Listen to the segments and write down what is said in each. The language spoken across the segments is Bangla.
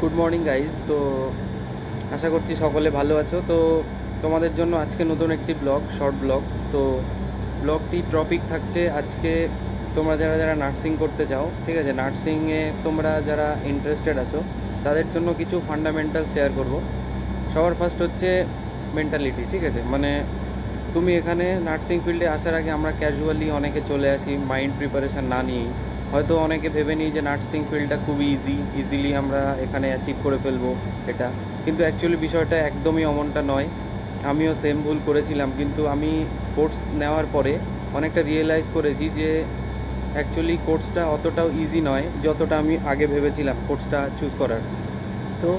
Good morning guys. তো আশা করছি সকলে ভালো আছো। তো তোমাদের জন্য আজকে নতুন একটি ব্লগ, শর্ট ব্লগ। তো ব্লগটি টপিক থাকছে আজকে তোমরা যারা যারা নার্সিং করতে চাও, ঠিক আছে, নার্সিংয়ে তোমরা যারা ইন্টারেস্টেড আছো তাদের জন্য কিছু ফান্ডামেন্টাল শেয়ার করব। সবার ফার্স্ট হচ্ছে মেন্টালিটি, ঠিক আছে। মানে তুমি এখানে নার্সিং ফিল্ডে আসার আগে আমরা ক্যাজুয়ালি অনেকে চলে আসি মাইন্ড প্রিপারেশান না নিয়েই। হয়তো অনেকে ভেবে নিই যে নার্সিং ফিল্ডটা খুবই ইজিলি আমরা এখানে অ্যাচিভ করে ফেলবো এটা, কিন্তু অ্যাকচুয়ালি বিষয়টা একদমই অমনটা নয়। আমিও সেম ভুল করেছিলাম, কিন্তু আমি কোর্স নেওয়ার পরে অনেকটা রিয়েলাইজ করেছি যে অ্যাকচুয়ালি কোর্সটা অতটাও ইজি নয় যতটা আমি আগে ভেবেছিলাম কোর্সটা চুজ করার। তো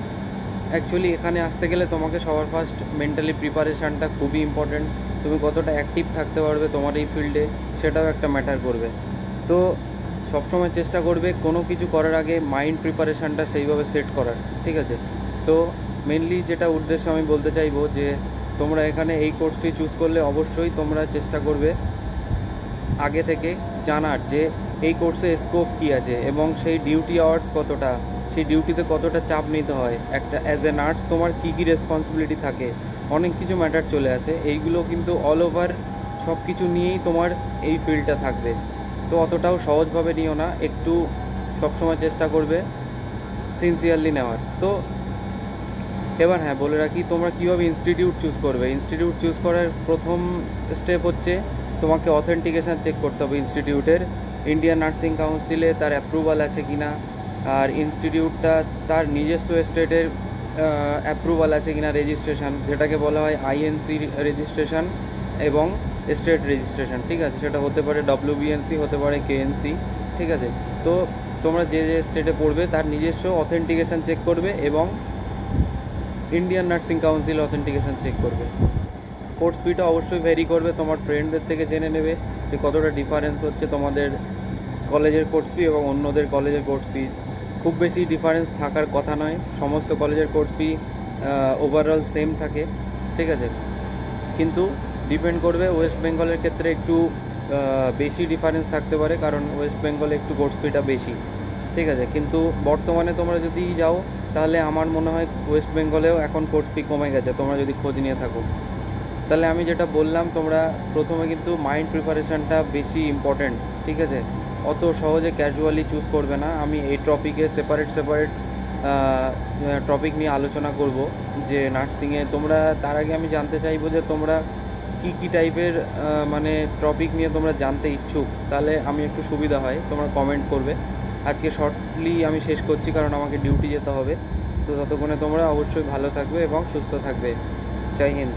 অ্যাকচুয়ালি এখানে আসতে গেলে তোমাকে সবার ফার্স্ট মেন্টালি প্রিপারেশানটা খুবই ইম্পর্ট্যান্ট। তুমি কতটা অ্যাক্টিভ থাকতে পারবে তোমার এই ফিল্ডে সেটাও একটা ম্যাটার করবে। তো সবসময় চেষ্টা করবে কোনো কিছু করার আগে মাইন্ড প্রিপারেশানটা সেইভাবে সেট করার, ঠিক আছে। তো মেনলি যেটা উদ্দেশ্য আমি বলতে চাইবো যে তোমরা এখানে এই কোর্সটি চুজ করলে অবশ্যই তোমরা চেষ্টা করবে আগে থেকে জানার যে এই কোর্সে স্কোপ কী আছে এবং সেই ডিউটি আওয়ার্স কতটা, সেই ডিউটিতে কতটা চাপ নিতে হয়, একটা অ্যাজ এ নার্স তোমার কী কী রেসপন্সিবিলিটি থাকে, অনেক কিছু ম্যাটার চলে আসে। এইগুলো কিন্তু অল ওভার সব কিছু নিয়েই তোমার এই ফিল্ডটা থাকবে। তো অতটাও সহজভাবে নিও না, একটু সবসময় চেষ্টা করবে সিনসিয়ারলি নেওয়ার। তো এবার হ্যাঁ বলে রাখি, তোমরা কীভাবে ইনস্টিটিউট চুজ করবে। ইনস্টিটিউট চুজ করার প্রথম স্টেপ হচ্ছে তোমাকে অথেন্টিকেশান চেক করতে হবে ইনস্টিটিউটের। ইন্ডিয়ান নার্সিং কাউন্সিলে তার অ্যাপ্রুভাল আছে কি না, আর ইনস্টিটিউটটা তার নিজস্ব স্টেটের অ্যাপ্রুভাল আছে কি না, রেজিস্ট্রেশন, যেটাকে বলা হয় আইএনসি রেজিস্ট্রেশন এবং স্টেট রেজিস্ট্রেশন, ঠিক আছে। সেটা হতে পারে ডব্লিউবিএনসি, হতে পারে কেএনসি, ঠিক আছে। তো তোমরা যে যে স্টেটে পড়বে তার নিজস্ব অথেন্টিকেশান চেক করবে এবং Indian Nursing Council authentication check করবে। কোর্স ফিটা অবশ্যই ভ্যারি করবে, তোমার ফ্রেন্ডদের থেকে জেনে নেবে যে কতটা ডিফারেন্স হচ্ছে তোমাদের কলেজের কোর্স ফি এবং অন্যদের কলেজের কোর্স ফি। খুব বেশি ডিফারেন্স থাকার কথা নয়, সমস্ত কলেজের কোর্স ফি ওভারঅল সেম থাকে, ঠিক আছে। কিন্তু ডিপেন্ড করবে, ওয়েস্ট বেঙ্গলের ক্ষেত্রে একটু বেশি ডিফারেন্স থাকতে পারে, কারণ ওয়েস্ট বেঙ্গলে একটু কোর্স ফিটা বেশি, ঠিক আছে। কিন্তু বর্তমানে তোমরা যদি যাও তাহলে আমার মনে হয় ওয়েস্ট বেঙ্গলেও এখন কোর্স ফি কমে গেছে, তোমরা যদি খোঁজ নিয়ে থাকো। তাহলে আমি যেটা বললাম, তোমরা প্রথমে কিন্তু মাইন্ড প্রিপারেশানটা বেশি ইম্পর্ট্যান্ট, ঠিক আছে। অত সহজে ক্যাজুয়ালি চুজ করবে না। আমি এই টপিকে সেপারেট টপিক নিয়ে আলোচনা করব যে নার্সিংয়ে তোমরা, তার আগে আমি জানতে চাইবো যে তোমরা কী টাইপের মানে টপিক নিয়ে তোমরা জানতে ইচ্ছুক, তাহলে আমি একটু সুবিধা হয়, তোমরা কমেন্ট করবে। আজকে শর্টলি আমি শেষ করছি কারণ আমাকে ডিউটি যেতে হবে। তো ততক্ষণে তোমরা অবশ্যই ভালো থাকবে এবং সুস্থ থাকবে। জয় হিন্দ।